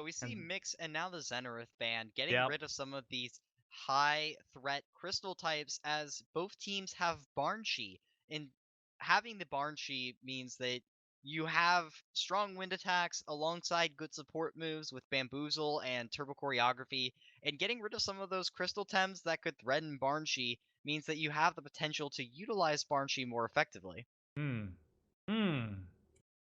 So we see And Mix and now the Zenareth ban getting yep. rid of some of these high threat crystal types as both teams have Barnshi. And having the Barnshi means that you have strong wind attacks alongside good support moves with Bamboozle and Turbo Choreography, and getting rid of some of those crystal Tems that could threaten Barnshi means that you have the potential to utilize Barnshi more effectively. Hmm. Hmm.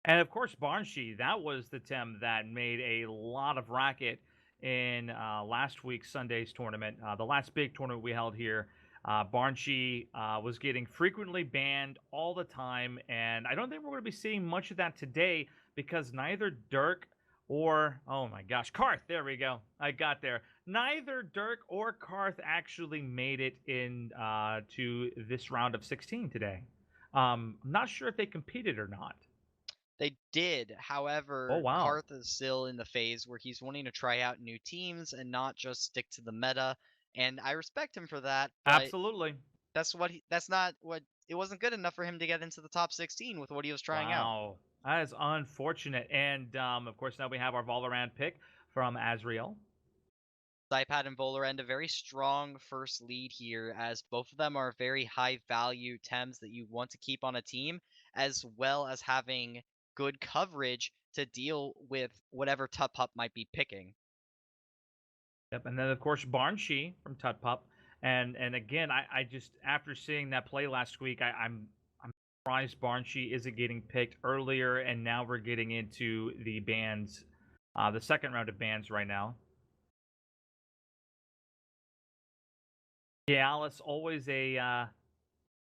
And of course, Barnshi, that was the Tem that made a lot of racket in last week's Sunday's tournament, the last big tournament we held here. Barnshi was getting frequently banned all the time, and I don't think we're going to be seeing much of that today because neither Dirk or, oh my gosh, Karth, there we go. I got there. Neither Dirk or Karth actually made it in to this round of 16 today. I'm not sure if they competed or not. They did. Oh, However, wow. Karth is still in the phase where he's wanting to try out new teams and not just stick to the meta. And I respect him for that, but Absolutely. that's not what it wasn't good enough for him to get into the top 16 with what he was trying out. Wow. That is unfortunate. And of course, now we have our Valorant pick from Azrael. Saipad and Volarend a very strong first lead here, as both of them are very high value Tems that you want to keep on a team, as well as having good coverage to deal with whatever Tutpup might be picking. Yep. And then, of course, Barnshi from Tutpup. And again, I just, after seeing that play last week, I'm surprised Barnshi isn't getting picked earlier. And now we're getting into the bans, the second round of bans right now. Yeah, Alice, always an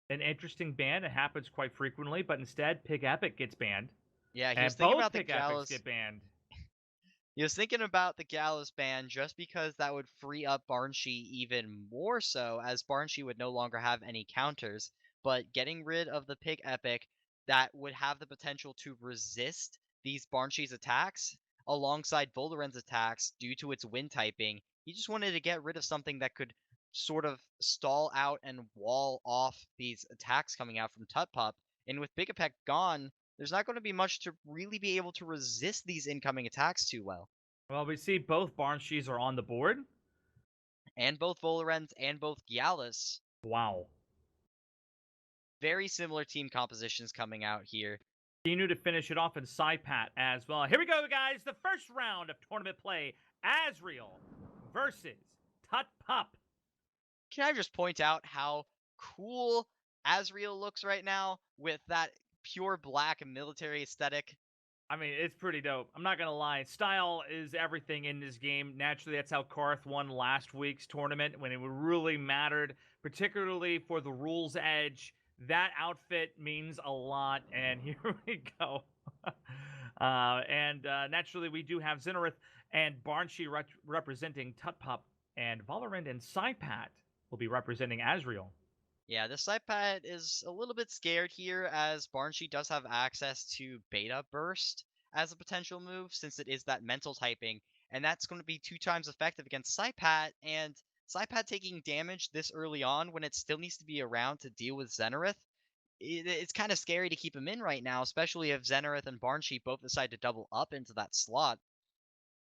interesting ban. It happens quite frequently, but instead, Pig Epic gets banned. Yeah, he was And thinking both about the Pig Epics Gallus. get banned. He was thinking about the Gallus ban just because that would free up Barnshi even more so, as Barnshi would no longer have any counters. But getting rid of the Pig Epic, that would have the potential to resist these Barnshi's attacks alongside Vol'aren's attacks due to its wind typing. He just wanted to get rid of something that could sort of stall out and wall off these attacks coming out from Tutpup. And with Big Epic gone, there's not going to be much to really be able to resist these incoming attacks too well. Well, we see both Barnshies are on the board. And both Volarens and both Gyalis, Wow. very similar team compositions coming out here. Inu to finish it off in Saipat as well. Here we go, guys. The first round of tournament play. Azrael versus Tutpup. Can I just point out how cool Azrael looks right now with that pure black military aesthetic? I mean, it's pretty dope. I'm not going to lie. Style is everything in this game. Naturally, that's how Karth won last week's tournament when it really mattered, particularly for the rules edge. That outfit means a lot, and here we go. Naturally, we do have Zenareth and Barnshi representing Tutpup, and Valorant and Saipat will be representing Azrael. Yeah, this Saipat is a little bit scared here as Barnshi does have access to Beta Burst as a potential move since it is that mental typing, and that's going to be 2 times effective against Saipat, and Saipat taking damage this early on when it still needs to be around to deal with Zenareth, it's kind of scary to keep him in right now, especially if Zenareth and Barnshi both decide to double up into that slot.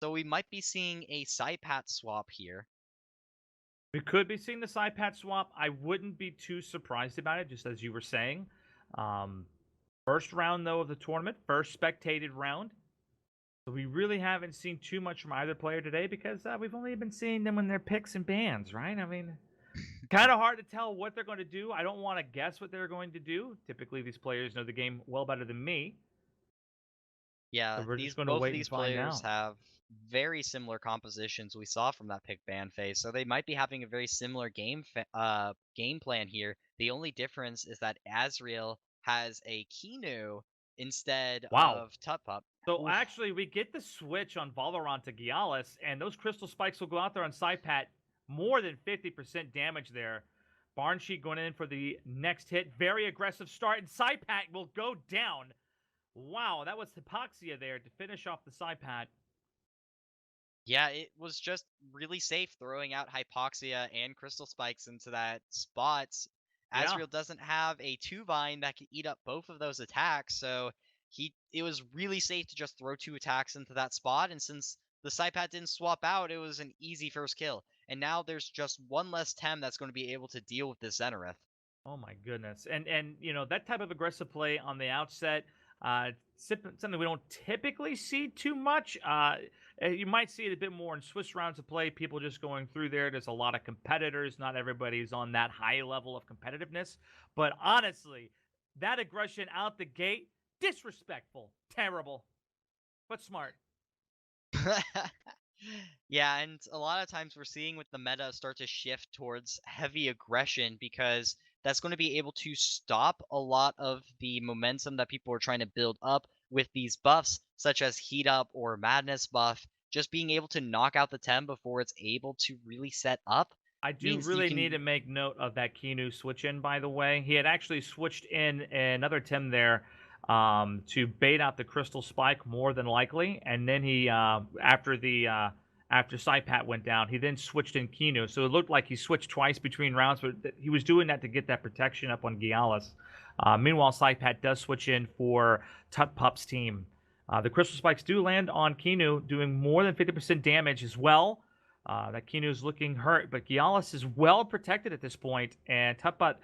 So we might be seeing a Saipat swap here. We could be seeing the Saipat swap. I wouldn't be too surprised about it, just as you were saying. First round, though, of the tournament, first spectated round. So we really haven't seen too much from either player today because we've only been seeing them when they're picks and bans, right? I mean, kind of hard to tell what they're going to do. I don't want to guess what they're going to do. Typically, these players know the game well better than me. So Yeah, we're these just going to both of wait and these find players out. have very similar compositions we saw from that pick ban phase, so they might be having a very similar game plan here. The only difference is that Azrael has a Kinu instead Wow. of Tutpup. So Oof. actually, we get the switch on Valorant to Gyalis, and those crystal spikes will go out there on Saipat. More than 50% damage there. Barnshi going in for the next hit. Very aggressive start, and Saipat will go down. Wow, that was Hypoxia there to finish off the Saipat. Yeah, it was just really safe throwing out Hypoxia and Crystal Spikes into that spot. Yeah. Azrael doesn't have a 2-Vine that can eat up both of those attacks, so it was really safe to just throw 2 attacks into that spot, and since the Saipat didn't swap out, it was an easy first kill. And now there's just one less Tem that's going to be able to deal with this Zenareth. Oh my goodness. And that type of aggressive play on the outset, something we don't typically see too much. You might see it a bit more in Swiss rounds of play, people just going through there. There's a lot of competitors, not everybody's on that high level of competitiveness. But honestly, that aggression out the gate, disrespectful, terrible, but smart. Yeah, and a lot of times we're seeing with the meta start to shift towards heavy aggression because that's going to be able to stop a lot of the momentum that people are trying to build up with these buffs, such as Heat Up or Madness buff. Just being able to knock out the Tem before it's able to really set up I do means you really need to can. make note of that Kinu switch in, by the way. He had actually switched in another Tim there to bait out the Crystal Spike more than likely. And then after Saipat went down, he then switched in Kinu. So it looked like he switched twice between rounds, but he was doing that to get that protection up on Gialis. Meanwhile, Saipat does switch in for Tutpup's team. The Crystal Spikes do land on Kinu, doing more than 50% damage as well. That Kinu's looking hurt, but Gialis is well protected at this point, and Tutpup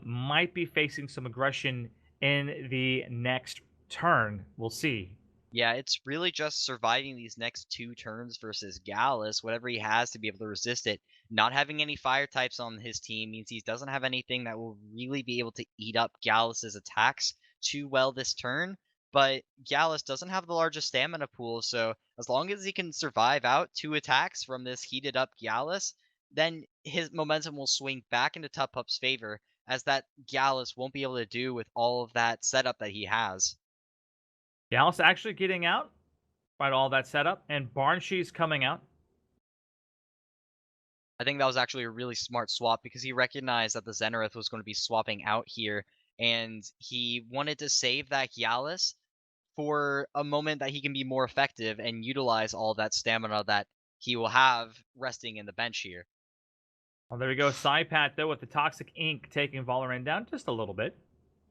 might be facing some aggression in the next turn. We'll see. Yeah, it's really just surviving these next 2 turns versus Gallus, whatever he has to be able to resist it. Not having any fire types on his team means he doesn't have anything that will really be able to eat up Gallus's attacks too well this turn. But Gallus doesn't have the largest stamina pool, so as long as he can survive out 2 attacks from this heated up Gallus, then his momentum will swing back into Tupup's favor, as that Gallus won't be able to do with all of that setup that he has. Gialis actually getting out, right? All that setup, and Barnshee's coming out. I think that was actually a really smart swap because he recognized that the Zenareth was going to be swapping out here, and he wanted to save that Yalis for a moment that he can be more effective and utilize all that stamina that he will have resting in the bench here. Oh, there we go. Saipat, though, with the Toxic Ink taking Valorant down just a little bit.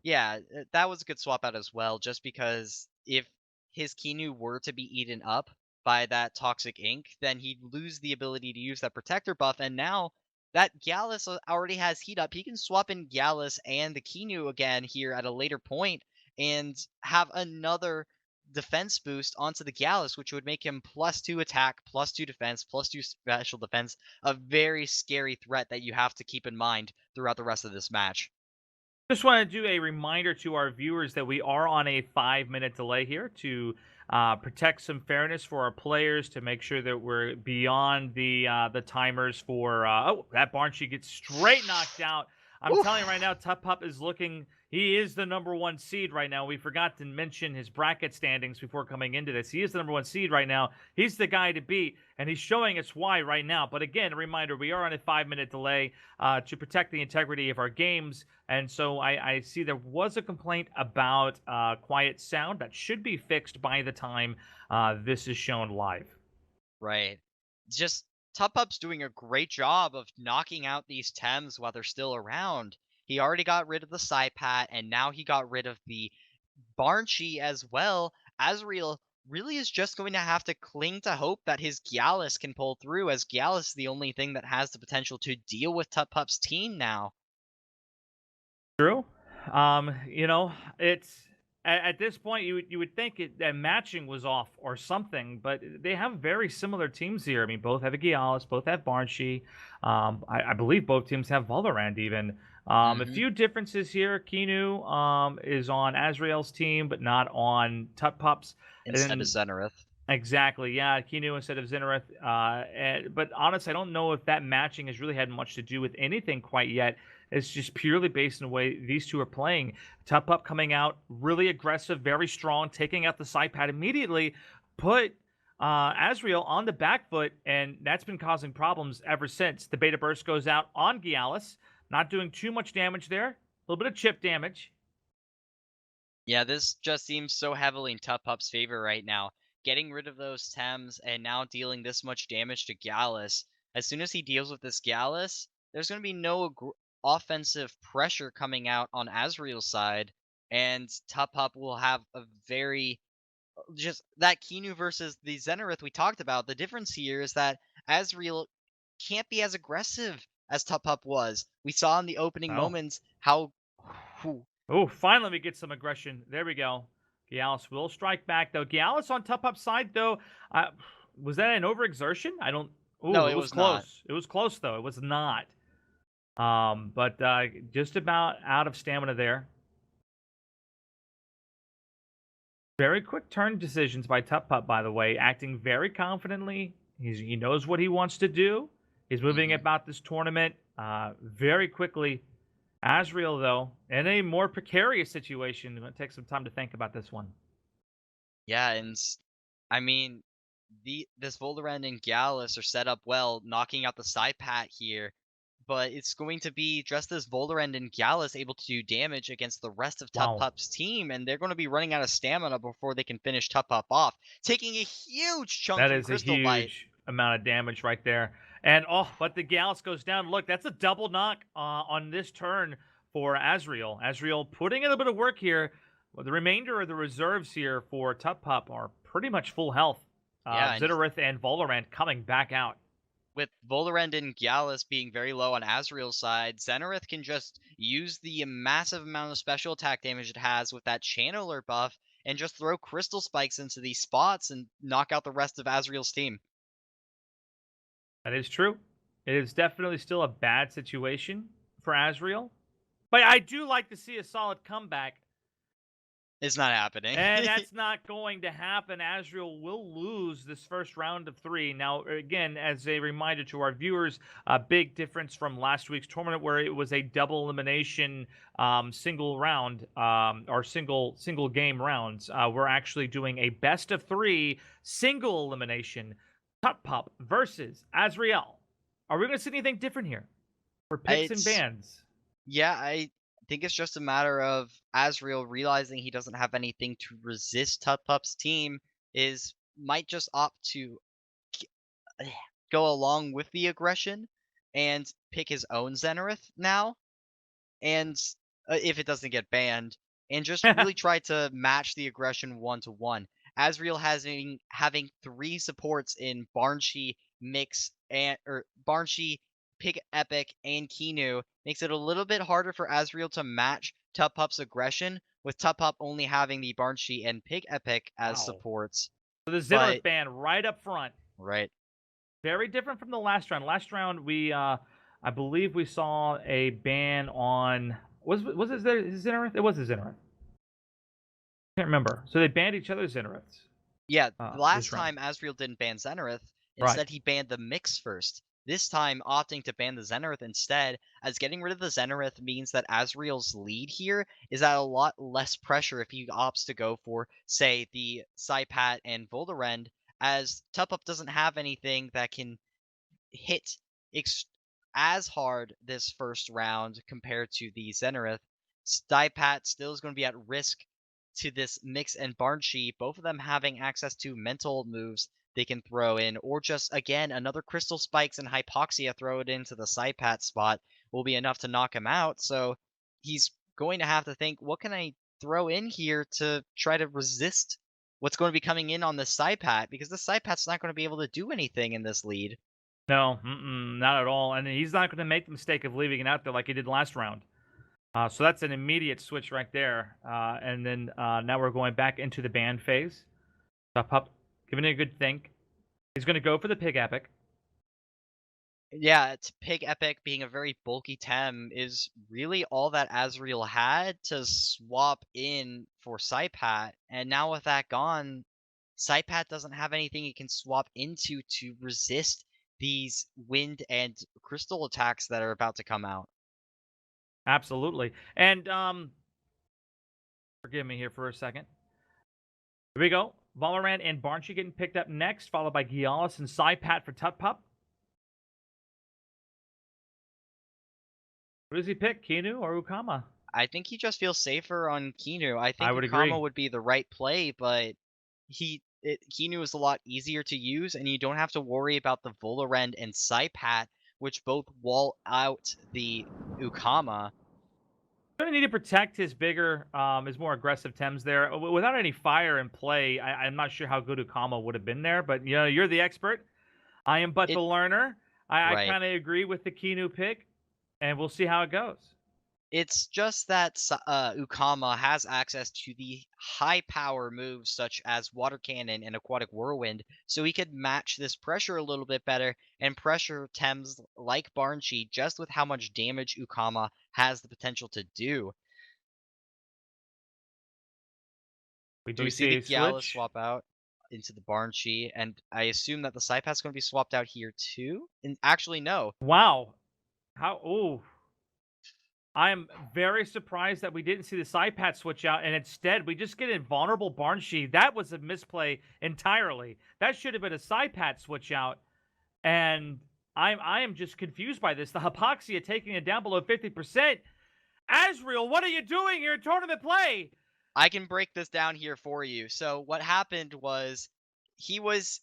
Yeah, that was a good swap out as well, just because if his Kinu were to be eaten up by that toxic ink, then he'd lose the ability to use that protector buff, and now that Gallus already has heat up. He can swap in Gallus and the Kinu again here at a later point and have another defense boost onto the Gallus, which would make him +2 attack, +2 defense, +2 special defense, a very scary threat that you have to keep in mind throughout the rest of this match. Just want to do a reminder to our viewers that we are on a 5-minute delay here to protect some fairness for our players, to make sure that we're beyond the timers for. Oh, that Barnshe gets straight knocked out. I'm telling you right now, Tutpup is looking. He is the number one seed right now. We forgot to mention his bracket standings before coming into this. He is the number one seed right now. He's the guy to beat, and he's showing us why right now. But again, a reminder: we are on a 5-minute delay to protect the integrity of our games. And so I see there was a complaint about quiet sound that should be fixed by the time this is shown live. Right. Just Tupup's doing a great job of knocking out these Tems while they're still around. He already got rid of the Saipat, and now he got rid of the Barnshee as well. Azreal really is just going to have to cling to hope that his Gyalis can pull through, as Gyalis is the only thing that has the potential to deal with Tupup's team now. True. It's at this point you would think that matching was off or something, but they have very similar teams here. I mean, both have a Gialis, both have Barnshe. I believe both teams have Valorant even. A Hmm. few differences here. Kinu is on Azrael's team, but not on Tutpup's. Instead of And Zenareth. exactly, yeah, Kinu instead of Zenareth. But honestly, I don't know if that matching has really had much to do with anything quite yet. It's just purely based on the way these two are playing. Tupup coming out really aggressive, very strong, taking out the side pad immediately, put Azrael on the back foot, and that's been causing problems ever since. The beta burst goes out on Gialis, not doing too much damage there, a little bit of chip damage. Yeah, this just seems so heavily in Tupup's favor right now. Getting rid of those Tems and now dealing this much damage to Gallus. As soon as he deals with this Gallus, there's going to be no offensive pressure coming out on Azrael's side, and Tupup will have a very just that Kinu versus the Zenarith we talked about, the difference here is that Azrael can't be as aggressive as Tutpup was. We saw in the opening Oh. moments how whew, Oh, finally we get some aggression. There we go. Gialis will strike back though. Gialis on top upside though. Uh, was that an overexertion? I don't. Oh, no, it it was was not. close. It was close though. It was not. But just about out of stamina there. Very quick turn decisions by Tutpup, by the way, acting very confidently. He knows what he wants to do. He's moving Hmm. about this tournament very quickly. Azrael, though, in a more precarious situation, going to take some time to think about this one. Yeah, I mean, this Volderend and Gallus are set up well, knocking out the Saipat here, but it's going to be just as Volderend and Gallus able to do damage against the rest of Wow. Tutpup's team, and they're going to be running out of stamina before they can finish Tutpup off, taking a huge chunk That from is a Crystal Bite. huge amount of damage right there. And oh, but the Gallus goes down. Look, that's a double knock on this turn for Azrael. Azrael putting in a bit of work here. Well, the remainder of the reserves here for Tutpup are pretty much full health. Yeah, and Zitterith and Volorant coming back out. with Volderend and Gallus being very low on Azrael's side, Zenarith can just use the massive amount of special attack damage it has with that Channeler buff and just throw Crystal Spikes into these spots and knock out the rest of Azrael's team. That is true. It is definitely still a bad situation for Azrael. But I do like to see a solid comeback. It's not happening. And that's not going to happen. Azrael will lose this first round of 3. Now, again, as a reminder to our viewers, a big difference from last week's tournament where it was a double elimination single round or single game rounds. We're actually doing a best of 3 single elimination. Tutpup versus Azrael. Are we going to see anything different here for picks and It's bans? Yeah, I think it's just a matter of Azrael realizing he doesn't have anything to resist Tutpup's team is might just opt to go along with the aggression and pick his own Zenarith now, and if it doesn't get banned, and just really try to match the aggression 1-to-1. Azrael having 3 supports in Barnshi, Mix, and or Barnshi, Pig Epic, and Kinu makes it a little bit harder for Azrael to match Tutpup's aggression, with Tutpup only having the Barnshi and Pig Epic as Wow. supports. So the Zitterith But ban right up front. right, Very different from the last round. Last round, I believe we saw a ban on was it Zenith? It was a Zenith. Can't remember. So they banned each other's Zeniths yeah, the last this round. time Azrael didn't ban Zenarith, Right. instead he banned the Mix first. This time, opting to ban the Zenarith instead, as getting rid of the Zenarith means that Azrael's lead here is at a lot less pressure if he opts to go for, say, the Saipat and Volderend, as Tupup doesn't have anything that can hit ex- as hard this first round compared to the Zenarith. Stipat still is going to be at risk to this Mix and Barnshi, both of them having access to mental moves they can throw in, or just, again, another Crystal Spikes and Hypoxia throw it into the Saipat spot will be enough to knock him out. So he's going to have to think, what can I throw in here to try to resist what's going to be coming in on the Saipat? Because the Saipat's not going to be able to do anything in this lead. No, not at all. And he's not going to make the mistake of leaving it out there like he did last round. So that's an immediate switch right there. And then now we're going back into the ban phase. Pup giving it a good think. He's going to go for the Pig Epic. Yeah, it's Pig Epic being a very bulky Tem is really all that Azrael had to swap in for Saipat, and now with that gone, Saipat doesn't have anything it can swap into to resist these wind and crystal attacks that are about to come out. Absolutely. And forgive me here for a second. Here we go. Valorant and Barnshi getting picked up next, followed by Gialis and Saipat for Tutpup. Who does he pick, Kinu or Ukama? I think he just feels safer on Kinu. I I think would Ukama agree. would be the right play, but Kinu is a lot easier to use, and you don't have to worry about the Volorend and Saipat, which both wall out the Ukama. Gonna need to protect his more aggressive Thames there. Without any fire in play, I'm not sure how good Ukama would have been there, but you're the expert. I am but It the learner. I Right. kind of agree with the Kinu pick, and we'll see how it goes. It's just that Ukama has access to the high power moves such as Water Cannon and Aquatic Whirlwind, so he could match this pressure a little bit better and pressure Thames like Barnshi just with how much damage Ukama has the potential to do. We So do we see see the a Gala switch. swap out into the Barnshi, and I assume that the Psypath's going to be swapped out here too? And actually, no. Wow. How? Ooh. I am very surprised that we didn't see the side pat switch out, and instead we just get invulnerable Barnshi. That was a misplay entirely. That should have been a side pat switch out, and I am just confused by this. The hypoxia taking it down below 50%. Azreal, what are you doing here in tournament play? I can break this down here for you. So what happened was he was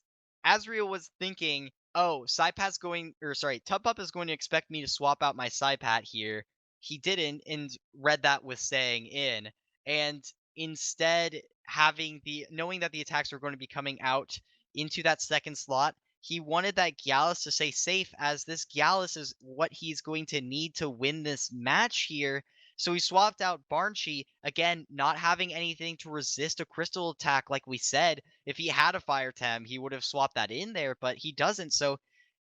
Azriel was thinking, "Oh, Psypat's going or sorry, Tutpup is going to expect me to swap out my Psypat here." He didn't and read that with staying in. And instead having the knowing that the attacks were going to be coming out into that second slot, he wanted that Gallus to stay safe as this Gallus is what he's going to need to win this match here. So he swapped out Barnshi, again, not having anything to resist a crystal attack like we said. If he had a Fire Tem, he would have swapped that in there, but he doesn't. So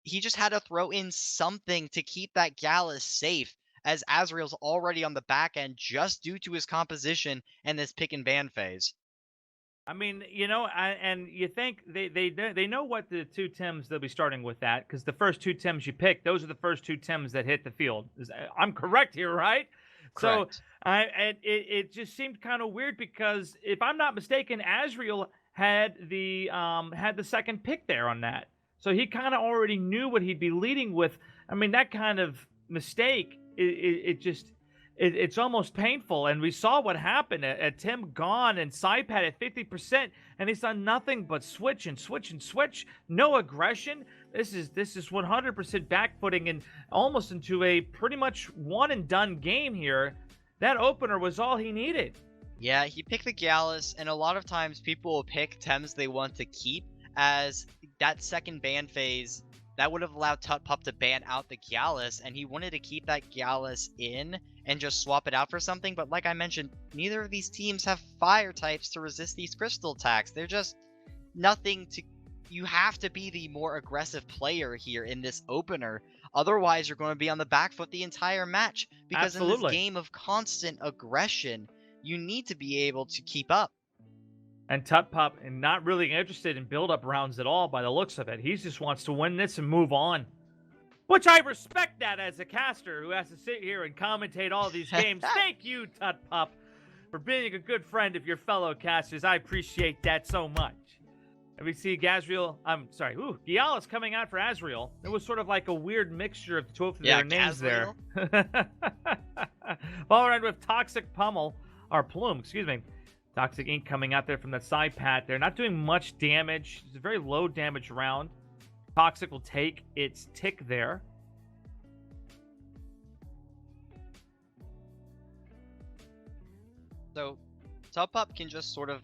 he just had to throw in something to keep that Gallus safe, as Azrael's already on the back end just due to his composition and this pick and ban phase. I mean, and you think they know what the two Tims they'll be starting with that because the first two Tims you pick, those are the first two Tims that hit the field. I'm correct here, right? So Correct. it just seemed kind of weird because if I'm not mistaken, Azriel had the second pick there on that, so he kind of already knew what he'd be leading with. I mean, that kind of mistake, it's almost painful. And we saw what happened at Tim gone and Saipat at 50%, and he's done nothing but switch and switch and switch. No aggression. This is 100% backfooting and almost into a pretty much one and done game here. That opener was all he needed. Yeah, he picked the Gallus, and a lot of times people will pick Tems they want to keep, as that second ban phase, that would have allowed Tutpup to ban out the Gallus, and he wanted to keep that Gallus in and just swap it out for something, but like I mentioned, neither of these teams have fire types to resist these crystal attacks. They're just nothing to... You have to be the more aggressive player here in this opener, otherwise you're going to be on the back foot the entire match, because in this Absolutely. game of constant aggression, you need to be able to keep up. And Tutpup and not really interested in build-up rounds at all by the looks of it. He just wants to win this and move on. Which I respect that as a caster who has to sit here and commentate all these games. Thank you, Tutpup, for being a good friend of your fellow casters. I appreciate that so much. And we see Giala's coming out for Azriel. It was sort of like a weird mixture of two of their names there. Followed with Toxic Pummel, or Plume, excuse me. Toxic Ink coming out there from that side pat there. Not doing much damage. It's a very low damage round. Toxic will take its tick there. So, Tutpup can just sort of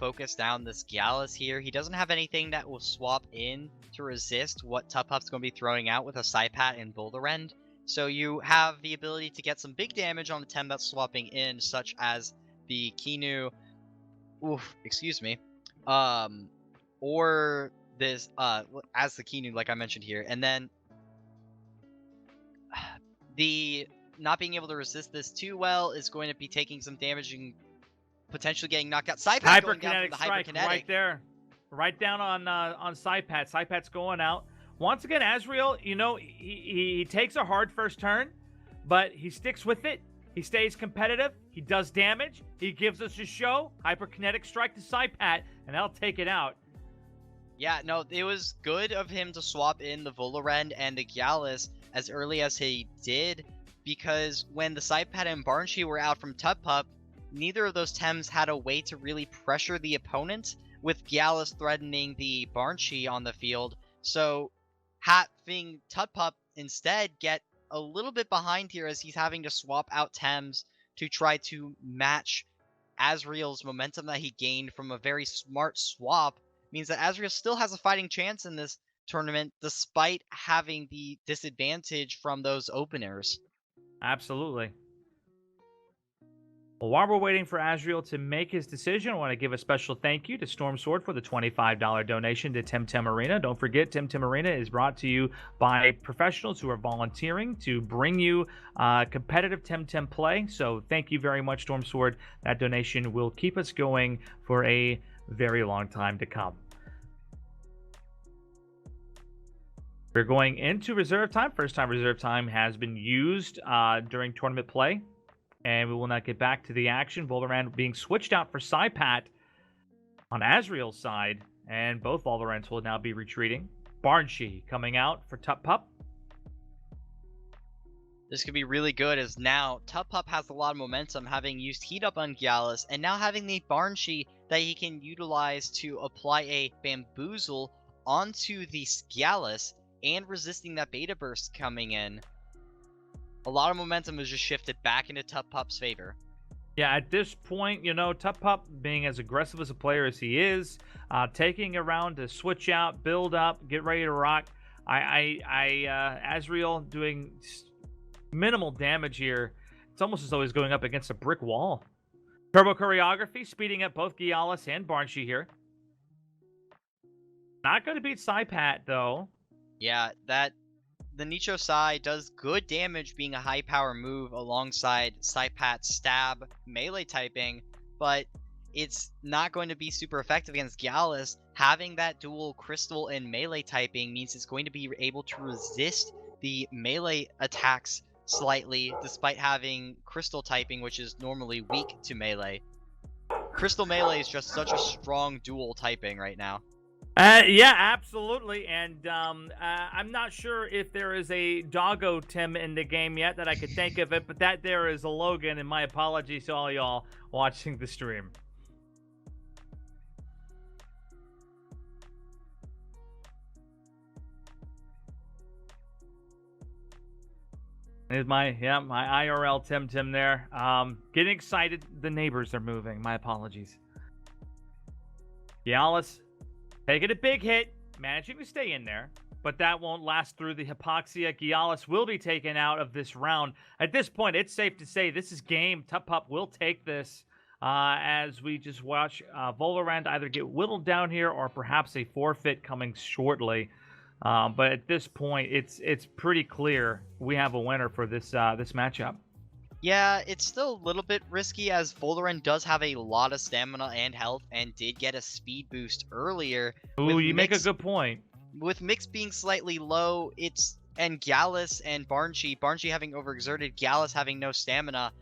focus down this Gallus here. He doesn't have anything that will swap in to resist what Tutpup's going to be throwing out with a Psypat and Boulder End. So you have the ability to get some big damage on the Tem that's swapping in, such as the Kinu... excuse me. Or this, as the Kinu, like I mentioned here. And then the not being able to resist this too well is going to be taking some damage and potentially getting knocked out. Psypat going down from the strike hyperkinetic. Right there. Right down on Psypat. Psypat's going out. Once again, Azriel, he takes a hard first turn, but he sticks with it. He stays competitive. He does damage. He gives us a show. Hyperkinetic strike to Psypat, and that'll take it out. Yeah, no, it was good of him to swap in the Volarend and the Gallus as early as he did, because when the Psypat and Barnshi were out from Tutpup, neither of those Tems had a way to really pressure the opponent, with Gallus threatening the Barnshi on the field. So having Tutpup instead get a little bit behind here as he's having to swap out Tems to try to match Azreal's momentum that he gained from a very smart swap means that Azreal still has a fighting chance in this tournament despite having the disadvantage from those openers. Absolutely. Well, while we're waiting for Azrael to make his decision, I want to give a special thank you to Storm Sword for the $25 donation to Temtem Arena. Don't forget, Temtem Arena is brought to you by professionals who are volunteering to bring you competitive Temtem play. So thank you very much, Storm Sword. That donation will keep us going for a very long time to come. We're going into reserve time. First time reserve time has been used during tournament play. And we will not get back to the action. Volorant being switched out for Saipat on Azrael's side. And both Volorants will now be retreating. Barnshee coming out for Tutpup. This could be really good as now Tutpup has a lot of momentum, having used Heat Up on Gyalis, and now having the Barnshee that he can utilize to apply a Bamboozle onto the Gyalis and resisting that Beta Burst coming in. A lot of momentum is just shifted back into Tutpup's favor. Yeah, at this point, you know, Tutpup being as aggressive as a player as he is, taking a round to switch out, build up, get ready to rock. Azrael doing minimal damage here. It's almost as though he's going up against a brick wall. Turbo choreography, speeding up both Gyalis and Barnshee here. Not going to beat Saipat, though. Yeah, the Nicho Sai does good damage being a high power move alongside Saipat's stab melee typing, but it's not going to be super effective against Gyalis. Having that dual crystal and melee typing means it's going to be able to resist the melee attacks slightly, despite having crystal typing, which is normally weak to melee. Crystal melee is just such a strong dual typing right now. Yeah, absolutely. And I'm not sure if there is a doggo Tim in the game yet that I could think of it, but that there is a Logan, and my apologies to all y'all watching the stream. There's my IRL Tim there. Getting excited. The neighbors are moving. My apologies. Gyalis taking a big hit, managing to stay in there, but that won't last through the hypoxia. Gyalis will be taken out of this round. At this point, it's safe to say this is game. Tutpup will take this as we just watch Volorant either get whittled down here or perhaps a forfeit coming shortly. But at this point, it's pretty clear we have a winner for this this matchup. Yeah, it's still a little bit risky as Volorant does have a lot of stamina and health and did get a speed boost earlier. Ooh, you make a good point. With Mix being slightly low, and Gyalis and Barnshee having overexerted, Gyalis having no stamina,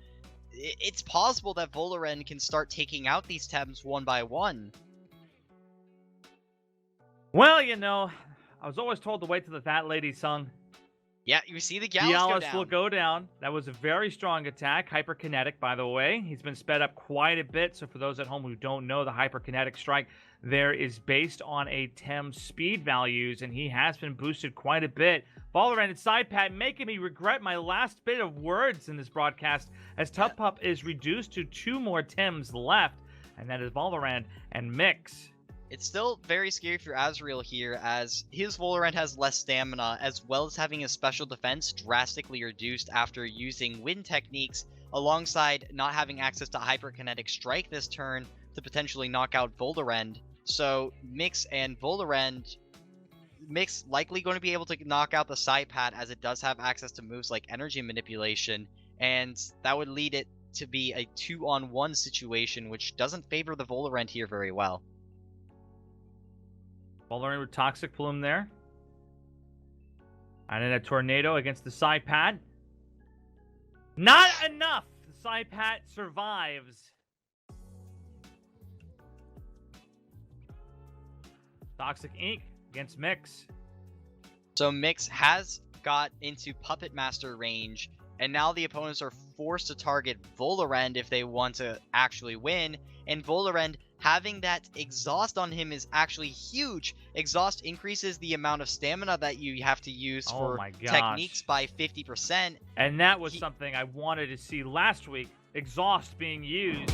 it's possible that Volorant can start taking out these Tems one by one. Well, you know, I was always told to wait till the fat lady sung. Yeah, you see the Gyalis will go down. That was a very strong attack. Hyperkinetic, by the way. He's been sped up quite a bit. So for those at home who don't know, the hyperkinetic strike there is based on a Tem's speed values, and he has been boosted quite a bit. Volorant and Saipat making me regret my last bit of words in this broadcast as Tutpup is reduced to 2 more Tems left, and that is Volorant and Mix. It's still very scary for Azrael here, as his Volorant has less stamina, as well as having his special defense drastically reduced after using wind techniques, alongside not having access to Hyperkinetic Strike this turn to potentially knock out Volorant. So Mix and Volorant, Mix likely going to be able to knock out the Saipat, as it does have access to moves like Energy Manipulation, and that would lead it to be a 2-on-1 situation, which doesn't favor the Volorant here very well. Volorant with Toxic Plume there. And then a Tornado against the Saipat. Not enough! The Saipat survives. Toxic Ink against Mix. So Mix has got into Puppet Master range, and now the opponents are forced to target Volorant if they want to actually win, and Volorant having that exhaust on him is actually huge. Exhaust increases the amount of stamina that you have to use for techniques by 50%. And that was something I wanted to see last week. exhaust being used